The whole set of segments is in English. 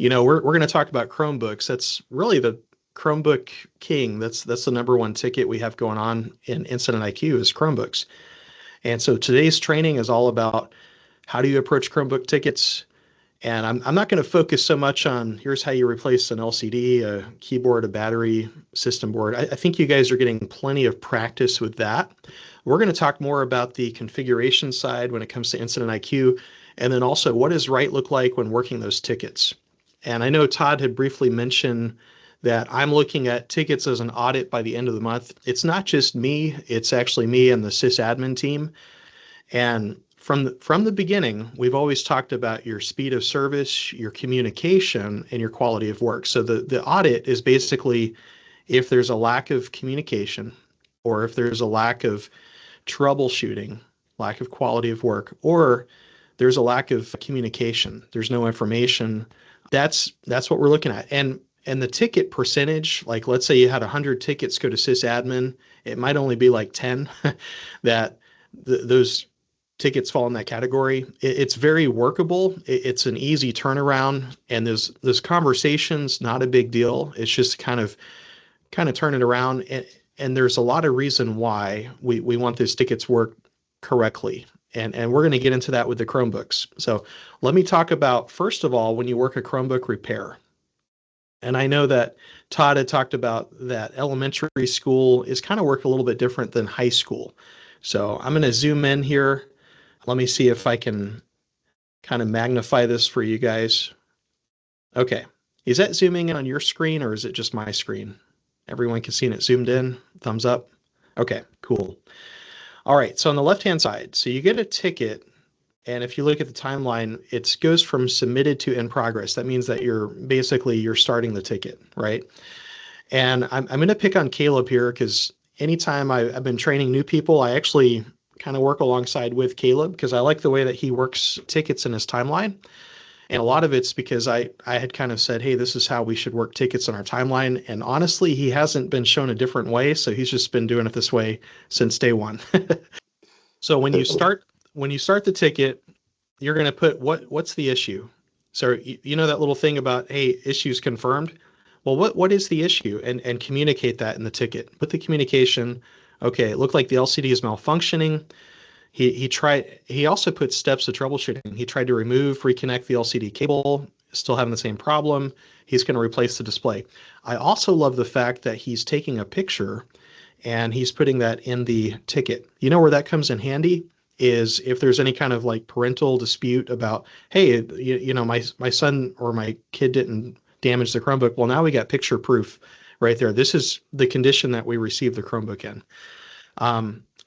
we're going to talk about Chromebooks. That's really the Chromebook king. That's the number one ticket we have going on in Incident IQ is Chromebooks. And so today's training is all about how do you approach Chromebook tickets. And I'm not going to focus so much on here's how you replace an LCD, a keyboard, a battery, system board. I think you guys are getting plenty of practice with that. We're going to talk more about the configuration side when it comes to Incident IQ, and then also what does right look like when working those tickets. And I know Todd had briefly mentioned that I'm looking at tickets as an audit by the end of the month. It's not just me, it's actually me and the sysadmin team. And from the beginning, we've always talked about your speed of service, your communication, and your quality of work. So the audit is basically if there's a lack of communication, or if there's a lack of troubleshooting, lack of quality of work, or there's a lack of communication, there's no information. That's what we're looking at. And the ticket percentage, like let's say you had 100 tickets go to sysadmin, it might only be like 10 that those tickets fall in that category. It's very workable. It's an easy turnaround, and those conversations, not a big deal. It's just kind of turn it around. And there's a lot of reason why we want those tickets worked correctly. And we're going to get into that with the Chromebooks. So let me talk about, first of all, when you work a Chromebook repair. And I know that Todd had talked about that elementary school is kind of work a little bit different than high school. So I'm going to zoom in here. Let me see if I can kind of magnify this for you guys. Okay. Is that zooming in on your screen, or is it just my screen? Everyone can see it zoomed in. Thumbs up. Okay, cool. All right. So on the left-hand side, so you get a ticket. And if you look at the timeline, it goes from submitted to in progress. That means that you're starting the ticket, right? And I'm going to pick on Caleb here because anytime I've been training new people, I actually kind of work alongside with Caleb because I like the way that he works tickets in his timeline. And a lot of it's because I had kind of said, hey, this is how we should work tickets in our timeline. And honestly, he hasn't been shown a different way. So he's just been doing it this way since day one. So when you start the ticket, you're going to put what's the issue. So you know that little thing about, hey, issues confirmed. Well, what is the issue? And communicate that in the ticket. Put the communication. Okay, it looked like the LCD is malfunctioning. He also put steps to troubleshooting. He tried to reconnect the LCD cable, still having the same problem. He's going to replace the display. I also love the fact that he's taking a picture and he's putting that in the ticket. You know where that comes in handy is if there's any kind of like parental dispute about, hey, my son or my kid didn't damage the Chromebook. Well, now we got picture proof right there. This is the condition that we received the Chromebook in.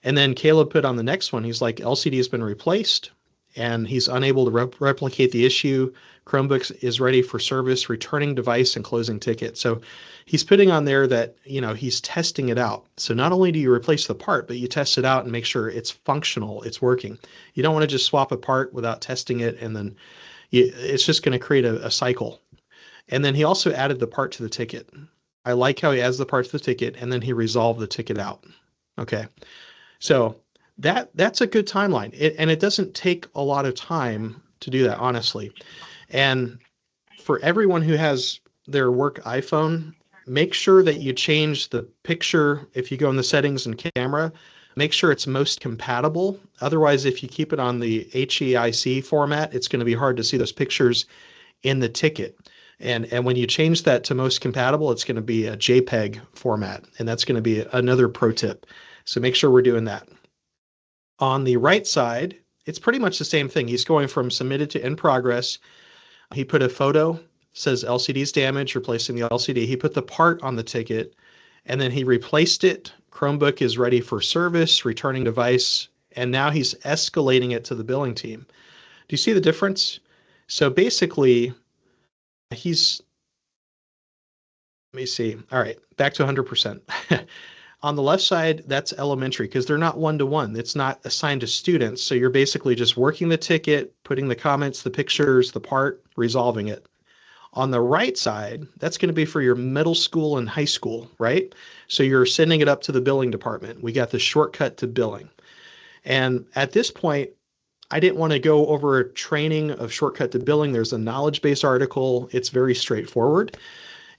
And then Caleb put on the next one, he's like, LCD has been replaced and he's unable to replicate the issue. Chromebooks is ready for service, returning device and closing ticket. So he's putting on there that, he's testing it out. So not only do you replace the part, but you test it out and make sure it's functional, it's working. You don't want to just swap a part without testing it. And then it's just going to create a cycle. And then he also added the part to the ticket. I like how he adds the part to the ticket and then he resolved the ticket out. Okay. So that's a good timeline. And it doesn't take a lot of time to do that, honestly. And for everyone who has their work iPhone, make sure that you change the picture. If you go in the settings and camera, make sure it's most compatible. Otherwise, if you keep it on the HEIC format, it's going to be hard to see those pictures in the ticket. And when you change that to most compatible, it's going to be a JPEG format. And that's going to be another pro tip. So make sure we're doing that. On the right side, it's pretty much the same thing. He's going from submitted to in progress. He put a photo, says LCD's damaged, replacing the LCD. He put the part on the ticket, and then he replaced it. Chromebook is ready for service, returning device, and now he's escalating it to the billing team. Do you see the difference? So basically, let me see. All right, back to 100%. On the left side, that's elementary because they're not one-to-one. It's not assigned to students. So you're basically just working the ticket, putting the comments, the pictures, the part, resolving it. On the right side, that's going to be for your middle school and high school, right? So you're sending it up to the billing department. We got the shortcut to billing. And at this point, I didn't want to go over a training of shortcut to billing. There's a knowledge base article. It's very straightforward.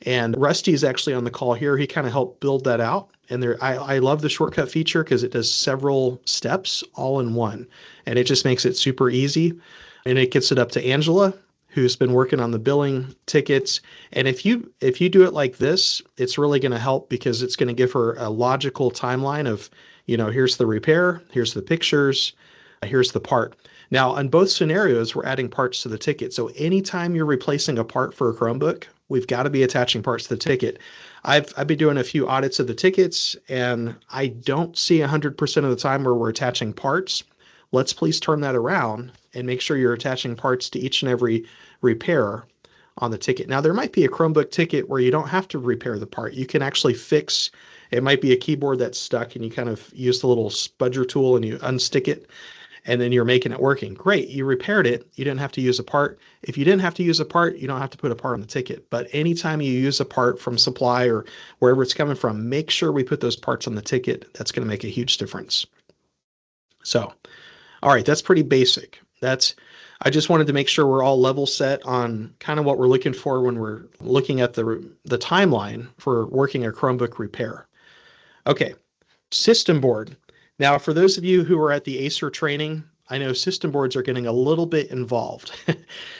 And Rusty is actually on the call here. He kind of helped build that out. And I love the shortcut feature because it does several steps all in one. And it just makes it super easy. And it gets it up to Angela, who's been working on the billing tickets. And if you do it like this, it's really going to help because it's going to give her a logical timeline of, here's the repair, here's the pictures, here's the part. Now, on both scenarios, we're adding parts to the ticket. So anytime you're replacing a part for a Chromebook, we've got to be attaching parts to the ticket. I've been doing a few audits of the tickets, and I don't see 100% of the time where we're attaching parts. Let's please turn that around and make sure you're attaching parts to each and every repair on the ticket. Now, there might be a Chromebook ticket where you don't have to repair the part. You can actually fix, it might be a keyboard that's stuck, and you kind of use the little spudger tool and you unstick it, and then you're making it working. Great, you repaired it. You didn't have to use a part. If you didn't have to use a part, you don't have to put a part on the ticket. But anytime you use a part from supply or wherever it's coming from, make sure we put those parts on the ticket. That's going to make a huge difference. So, all right, that's pretty basic. I just wanted to make sure we're all level set on kind of what we're looking for when we're looking at the timeline for working a Chromebook repair. Okay, system board. Now, for those of you who are at the Acer training, I know system boards are getting a little bit involved.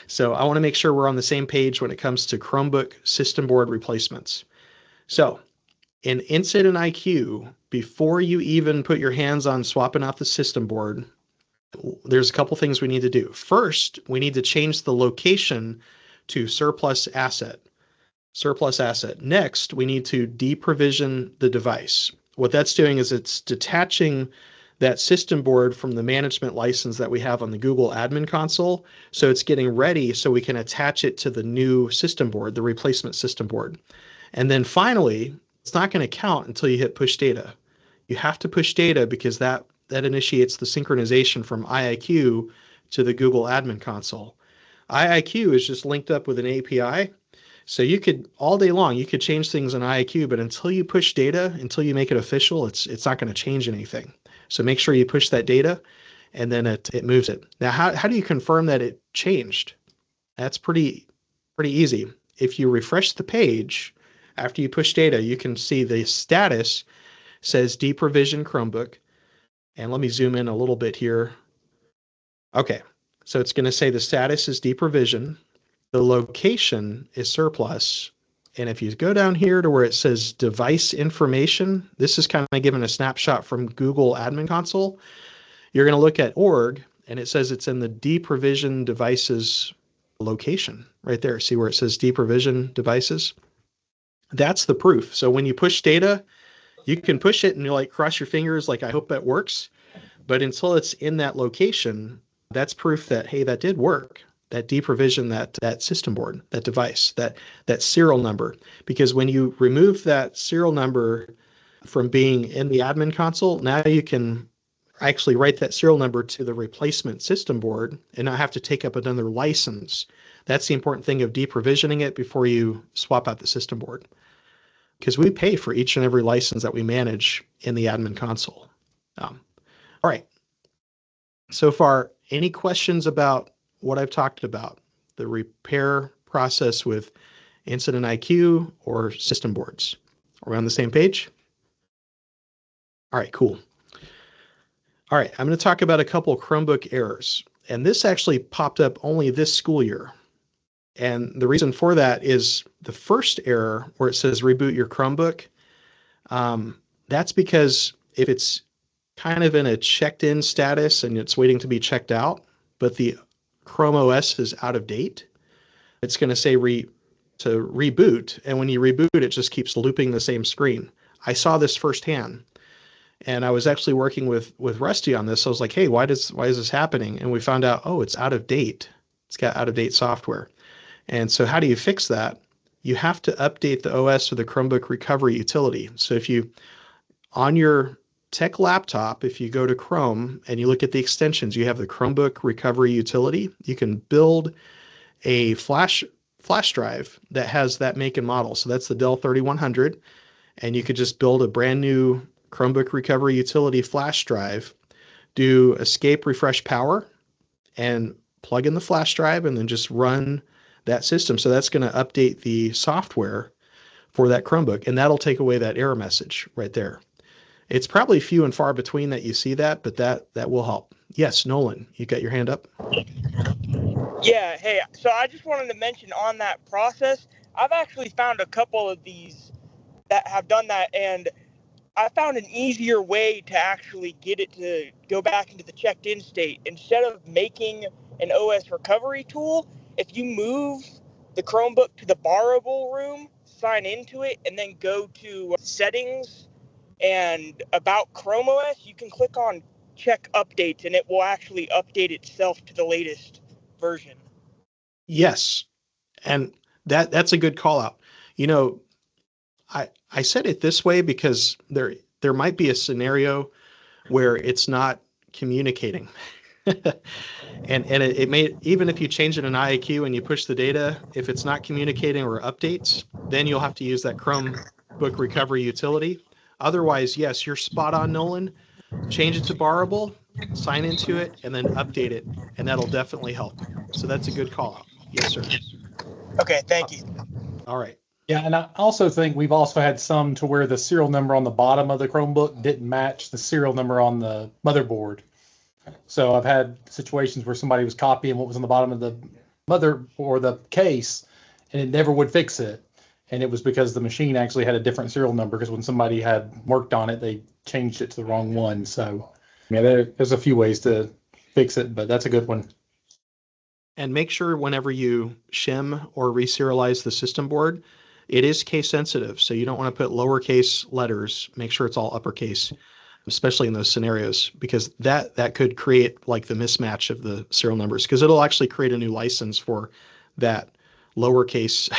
So I want to make sure we're on the same page when it comes to Chromebook system board replacements. So in Incident IQ, before you even put your hands on swapping out the system board, there's a couple things we need to do. First, we need to change the location to surplus asset. Surplus asset. Next, we need to deprovision the device. What that's doing is it's detaching that system board from the management license that we have on the Google admin console. So it's getting ready so we can attach it to the new system board, the replacement system board. And then finally, it's not going to count until you hit push data. You have to push data because that initiates the synchronization from IIQ to the Google admin console. IIQ is just linked up with an API. So you could, all day long, you could change things in IIQ, but until you push data, until you make it official, it's not going to change anything. So make sure you push that data, and then it moves it. Now, how do you confirm that it changed? That's pretty easy. If you refresh the page after you push data, you can see the status says deprovision Chromebook. And let me zoom in a little bit here. Okay, so it's going to say the status is deprovision. The location is surplus. And if you go down here to where it says device information, this is kind of given a snapshot from Google admin console. You're going to look at org, and it says it's in the deprovision devices location right there. See where it says deprovision devices? That's the proof. So when you push data, you can push it and you like cross your fingers like, I hope that works. But until it's in that location, that's proof that, hey, that did work. That deprovision that system board, that device, that serial number. Because when you remove that serial number from being in the admin console, now you can actually write that serial number to the replacement system board and not have to take up another license. That's the important thing of deprovisioning it before you swap out the system board. Because we pay for each and every license that we manage in the admin console. All right. So far, any questions about what I've talked about, the repair process with Incident IQ or system boards? Are we on the same page? All right, cool. All right, I'm going to talk about a couple Chromebook errors. And this actually popped up only this school year. And the reason for that is the first error where it says reboot your Chromebook. That's because if it's kind of in a checked in status and it's waiting to be checked out, but the Chrome OS is out of date, it's going to say to reboot. And when you reboot, it just keeps looping the same screen. I saw this firsthand. And I was actually working with Rusty on this. So I was like, hey, why is this happening? And we found out, oh, it's out of date. It's got out of date software. And so how do you fix that? You have to update the OS with the Chromebook recovery utility. So if you, on your tech laptop, if you go to Chrome and you look at the extensions, you have the Chromebook recovery utility. You can build a flash drive that has that make and model. So that's the Dell 3100. And you could just build a brand new Chromebook recovery utility flash drive, do escape refresh power, and plug in the flash drive and then just run that system. So that's going to update the software for that Chromebook, and that'll take away that error message right there. It's probably few and far between that you see that, but that will help. Yes, Nolan, you got your hand up? Yeah, hey, so I just wanted to mention on that process, I've actually found a couple of these that have done that, and I found an easier way to actually get it to go back into the checked-in state. Instead of making an OS recovery tool, if you move the Chromebook to the borrowable room, sign into it, and then go to settings and about Chrome OS, you can click on check updates, and it will actually update itself to the latest version. Yes, and that's a good call out. You know, I said it this way because there might be a scenario where it's not communicating. And it may, even if you change it in IAQ and you push the data, if it's not communicating or updates, then you'll have to use that Chromebook recovery utility. Otherwise, yes, you're spot on, Nolan. Change it to borrowable, sign into it, and then update it, and that'll definitely help. So that's a good call out. Yes, sir. Okay, thank you. All right. Yeah, and I also think we've also had some to where the serial number on the bottom of the Chromebook didn't match the serial number on the motherboard. So I've had situations where somebody was copying what was on the bottom of the mother or the case, and it never would fix it. And it was because the machine actually had a different serial number, because when somebody had worked on it, they changed it to the wrong one. So yeah, there's a few ways to fix it, but that's a good one. And make sure whenever you shim or reserialize the system board, it is case sensitive. So you don't want to put lowercase letters. Make sure it's all uppercase, especially in those scenarios, because that could create like the mismatch of the serial numbers, because it'll actually create a new license for that lowercase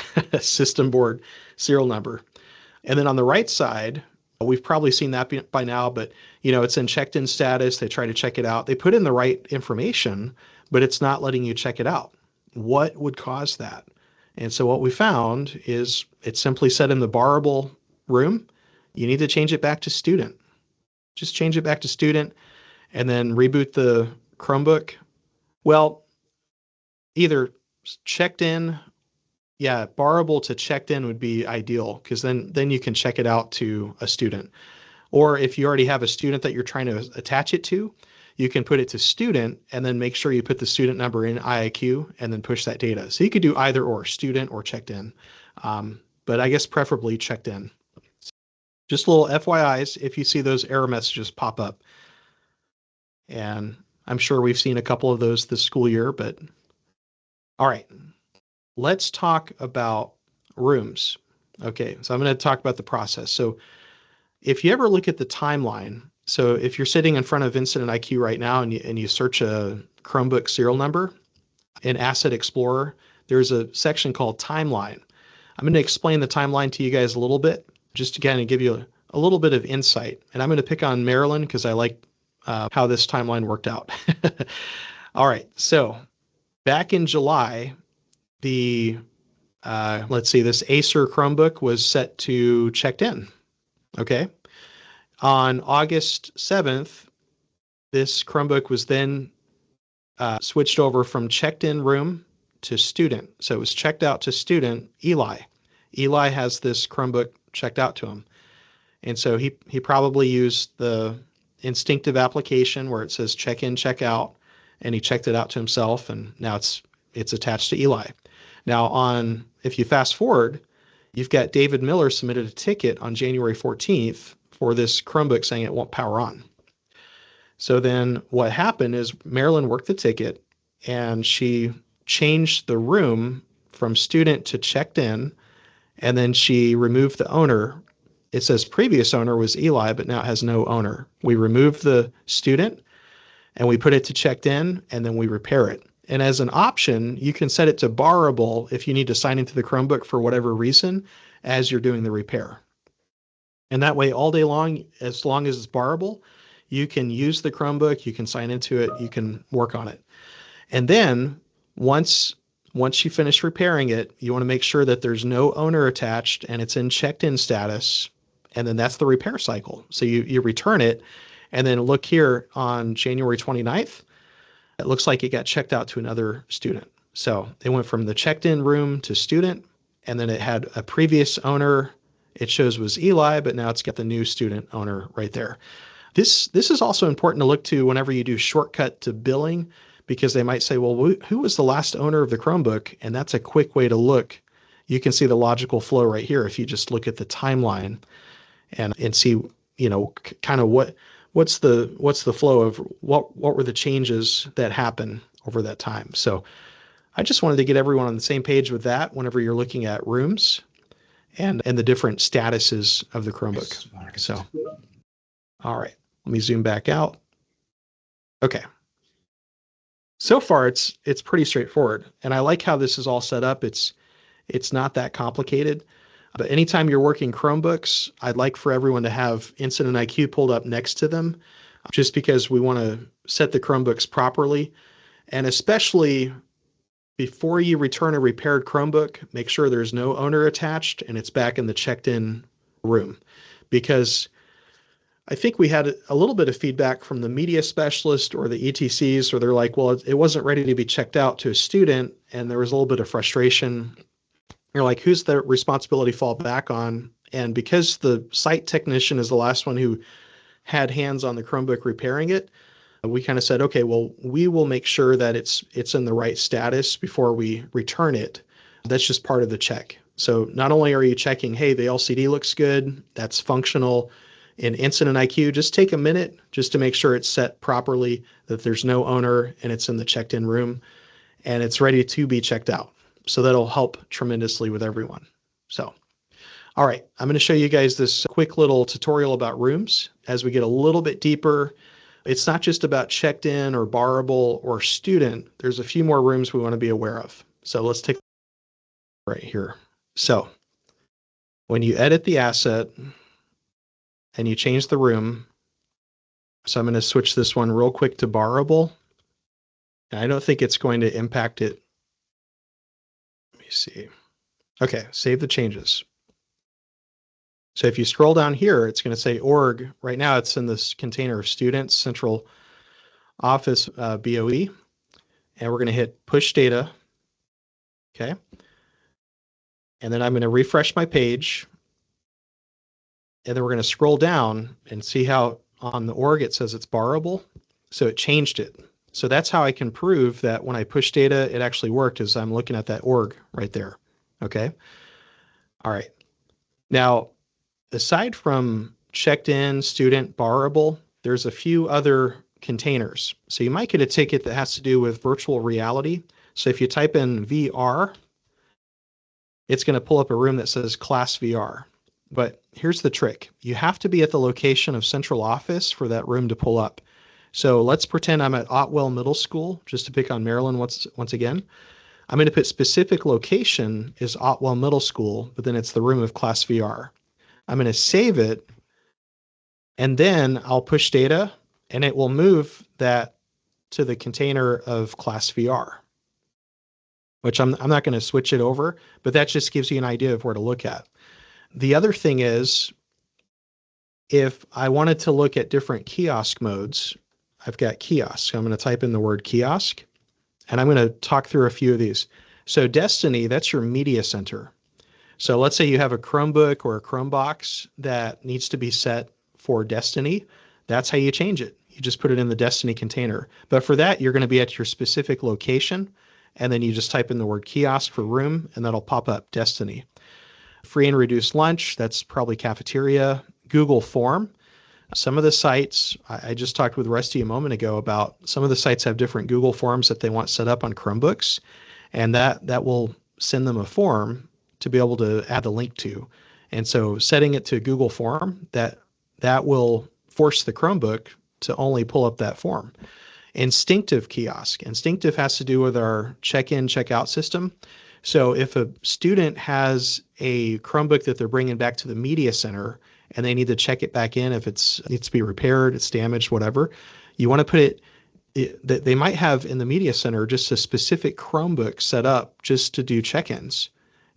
system board serial number. And then on the right side, we've probably seen that by now, but it's in checked in status. They try to check it out. They put in the right information, but it's not letting you check it out. What would cause that? And so what we found is it's simply set in the borrowable room. You need to change it back to student. Just change it back to student and then reboot the Chromebook. Well, either checked in, borrowable to checked in would be ideal, because then you can check it out to a student. Or if you already have a student that you're trying to attach it to, you can put it to student and then make sure you put the student number in IIQ and then push that data. So you could do either or, student or checked in. But I guess preferably checked in. Just little FYIs if you see those error messages pop up. And I'm sure we've seen a couple of those this school year, but all right. Let's talk about rooms. Okay, so I'm going to talk about the process. So if you ever look at the timeline, so if you're sitting in front of Incident IQ right now and you search a Chromebook serial number in Asset Explorer, there's a section called Timeline. I'm going to explain the timeline to you guys a little bit, just to kind of give you a little bit of insight. And I'm going to pick on Maryland because I like how this timeline worked out. All right, so back in July, this Acer Chromebook was set to checked in. Okay. On August 7th, this Chromebook was then switched over from checked in room to student. So it was checked out to student Eli. Eli has this Chromebook checked out to him. And so he probably used the instinctive application where it says check in, check out, and he checked it out to himself, and now it's attached to Eli. Now if you fast forward, you've got David Miller submitted a ticket on January 14th for this Chromebook saying it won't power on. So then what happened is Marilyn worked the ticket and she changed the room from student to checked in, and then she removed the owner. It says previous owner was Eli, but now it has no owner. We removed the student and we put it to checked in, and then we repair it. And as an option, you can set it to borrowable if you need to sign into the Chromebook for whatever reason as you're doing the repair. And that way, all day long as it's borrowable, you can use the Chromebook, you can sign into it, you can work on it. And then once you finish repairing it, you want to make sure that there's no owner attached and it's in checked in status. And then that's the repair cycle. So you return it, and then look here on January 29th, it looks like it got checked out to another student. So they went from the checked-in room to student, and then it had a previous owner. It shows was Eli, but now it's got the new student owner right there. This is also important to look to whenever you do shortcut to billing, because they might say, well, who was the last owner of the Chromebook? And that's a quick way to look. You can see the logical flow right here if you just look at the timeline and see, kind of what's the flow of what were the changes that happen over that time. So I just wanted to get everyone on the same page with that whenever you're looking at rooms and the different statuses of the Chromebook. So, all right, let me zoom back out. Okay. So far, it's pretty straightforward, and I like how this is all set up. It's not that complicated, but anytime you're working Chromebooks, I'd like for everyone to have Incident IQ pulled up next to them, just because we want to set the Chromebooks properly, and especially before you return a repaired Chromebook, make sure there's no owner attached and it's back in the checked-in room, because I think we had a little bit of feedback from the media specialist or the ETCs where they're like, well, it wasn't ready to be checked out to a student, and there was a little bit of frustration. You're like, who's the responsibility fall back on? And because the site technician is the last one who had hands on the Chromebook repairing it, we kind of said, okay, well, we will make sure that it's in the right status before we return it. That's just part of the check. So not only are you checking, hey, the LCD looks good, that's functional. In Incident IQ, just take a minute just to make sure it's set properly, that there's no owner and it's in the checked-in room and it's ready to be checked out. So that'll help tremendously with everyone. So, all right, I'm going to show you guys this quick little tutorial about rooms as we get a little bit deeper. It's not just about checked-in or borrowable or student. There's a few more rooms we want to be aware of. So let's take right here. So when you edit the asset, and you change the room. So I'm going to switch this one real quick to borrowable. And I don't think it's going to impact it. Let me see. Okay, save the changes. So if you scroll down here, it's going to say org. Right now it's in this container of students, central office BOE. And we're going to hit push data. Okay. And then I'm going to refresh my page. And then we're going to scroll down and see how on the org it says it's borrowable. So it changed it. So that's how I can prove that when I push data, it actually worked, is I'm looking at that org right there. Okay. All right. Now, aside from checked in, student, borrowable, there's a few other containers. So you might get a ticket that has to do with virtual reality. So if you type in VR, it's going to pull up a room that says class VR. But here's the trick. You have to be at the location of central office for that room to pull up. So let's pretend I'm at Otwell Middle School, just to pick on Maryland once again. I'm going to put specific location is Otwell Middle School, but then it's the room of class VR. I'm going to save it, and then I'll push data, and it will move that to the container of class VR, which I'm not going to switch it over, but that just gives you an idea of where to look at. The other thing is, if I wanted to look at different kiosk modes, I've got kiosk. I'm going to type in the word kiosk, and I'm going to talk through a few of these. So Destiny, that's your media center. So let's say you have a Chromebook or a Chromebox that needs to be set for Destiny. That's how you change it. You just put it in the Destiny container. But for that, you're going to be at your specific location, and then you just type in the word kiosk for room, and that'll pop up Destiny. Free and reduced lunch, that's probably cafeteria. Google Form. Some of the sites, I just talked with Rusty a moment ago about some of the sites have different Google Forms that they want set up on Chromebooks, and that will send them a form to be able to add the link to. And so setting it to Google Form, that will force the Chromebook to only pull up that form. Instinctive kiosk. Instinctive has to do with our check-in, check-out system. So if a student has a Chromebook that they're bringing back to the media center and they need to check it back in, if it needs to be repaired, it's damaged, whatever, you want to put it, they might have in the media center just a specific Chromebook set up just to do check-ins.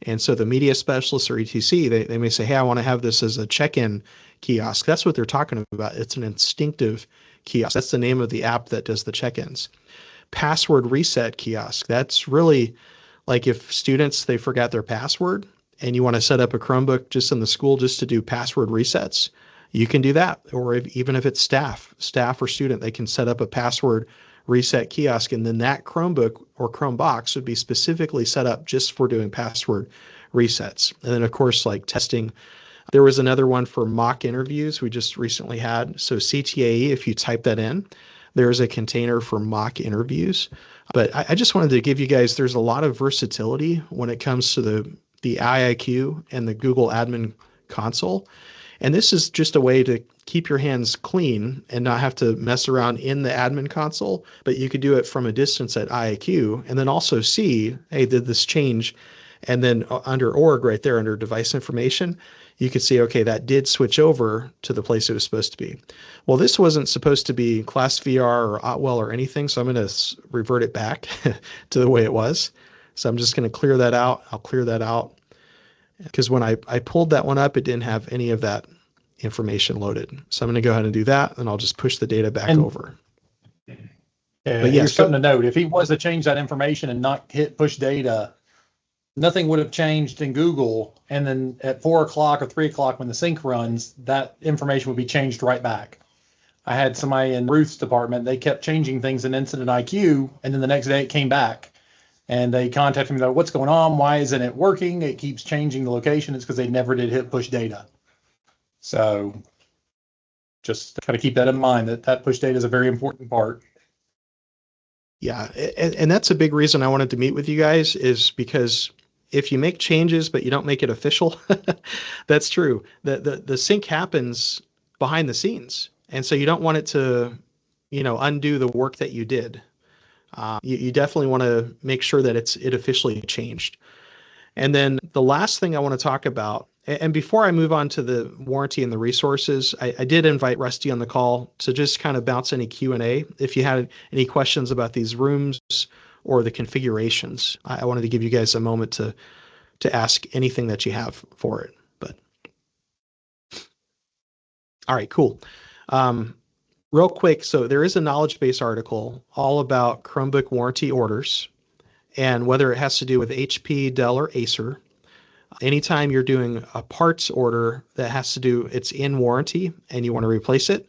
And so the media specialist or ETC, they may say, hey, I want to have this as a check-in kiosk. That's what they're talking about. It's an instinctive kiosk. That's the name of the app that does the check-ins. password reset kiosk. That's really like if students, they forgot their password and you want to set up a Chromebook just in the school just to do password resets, you can do that. Or even if it's staff or student, they can set up a password reset kiosk, and then that Chromebook or Chromebox would be specifically set up just for doing password resets. And then of course, like testing, there was another one for mock interviews we just recently had. So CTAE, if you type that in, there's a container for mock interviews. But I just wanted to give you guys, there's a lot of versatility when it comes to the IIQ and the Google Admin Console. And this is just a way to keep your hands clean and not have to mess around in the admin console, but you could do it from a distance at IIQ and then also see, hey, did this change? And then under org right there, under device information, you could see, okay, that did switch over to the place it was supposed to be. Well, this wasn't supposed to be Class VR or Otwell or anything, so I'm going to revert it back to the way it was. So I'm just going to clear that out. I'll clear that out because when I pulled that one up, it didn't have any of that information loaded. So I'm going to go ahead and do that, and I'll just push the data back over. But yes, here's something to note. If he was to change that information and not hit push data, nothing would have changed in Google. And then at 4 o'clock or 3 o'clock when the sync runs, that information would be changed right back. I had somebody in Ruth's department, they kept changing things in Incident IQ, and then the next day it came back. And they contacted me, they're, what's going on? Why isn't it working? It keeps changing the location. It's because they never did hit push data. So just kind of keep that in mind, that push data is a very important part. Yeah, and that's a big reason I wanted to meet with you guys, is because if you make changes but you don't make it official, that's true. The sync happens behind the scenes, and so you don't want it to, undo the work that you did. You definitely want to make sure that it officially changed. And then the last thing I want to talk about, and before I move on to the warranty and the resources, I did invite Rusty on the call to just kind of bounce any Q&A. If you had any questions about these rooms or the configurations, I wanted to give you guys a moment to ask anything that you have for it. But all right, cool. Real quick, so there is a knowledge base article all about Chromebook warranty orders and whether it has to do with HP, Dell, or Acer. Anytime you're doing a parts order that has to do, it's in warranty and you want to replace it.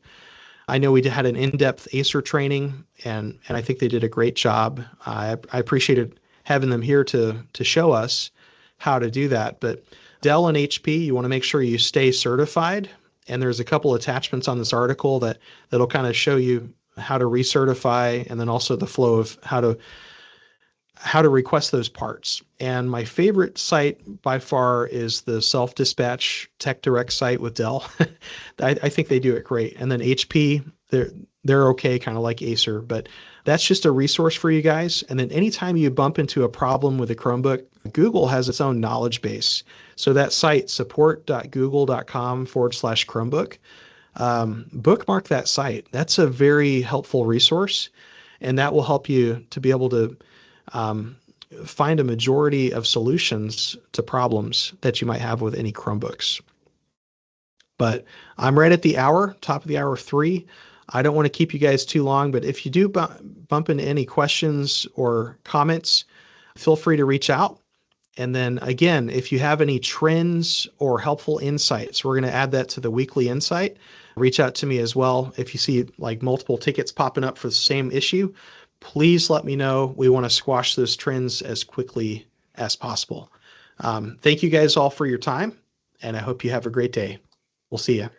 I know we had an in-depth Acer training, and I think they did a great job. I appreciated having them here to show us how to do that. But Dell and HP, you want to make sure you stay certified. And there's a couple attachments on this article that'll kind of show you how to recertify, and then also the flow of how to request those parts. And my favorite site by far is the Self-Dispatch Tech Direct site with Dell. I think they do it great. And then HP, they're okay, kind of like Acer, but that's just a resource for you guys. And then anytime you bump into a problem with a Chromebook, Google has its own knowledge base. So that site, support.google.com/Chromebook, bookmark that site. That's a very helpful resource, and that will help you to be able to find a majority of solutions to problems that you might have with any Chromebooks. But I'm right at the hour, top of the hour 3. I don't want to keep you guys too long, but if you do bump into any questions or comments, feel free to reach out. And then again, if you have any trends or helpful insights, we're going to add that to the weekly insight. Reach out to me as well. If you see like multiple tickets popping up for the same issue, please let me know. We want to squash those trends as quickly as possible. Thank you guys all for your time, and I hope you have a great day. We'll see you.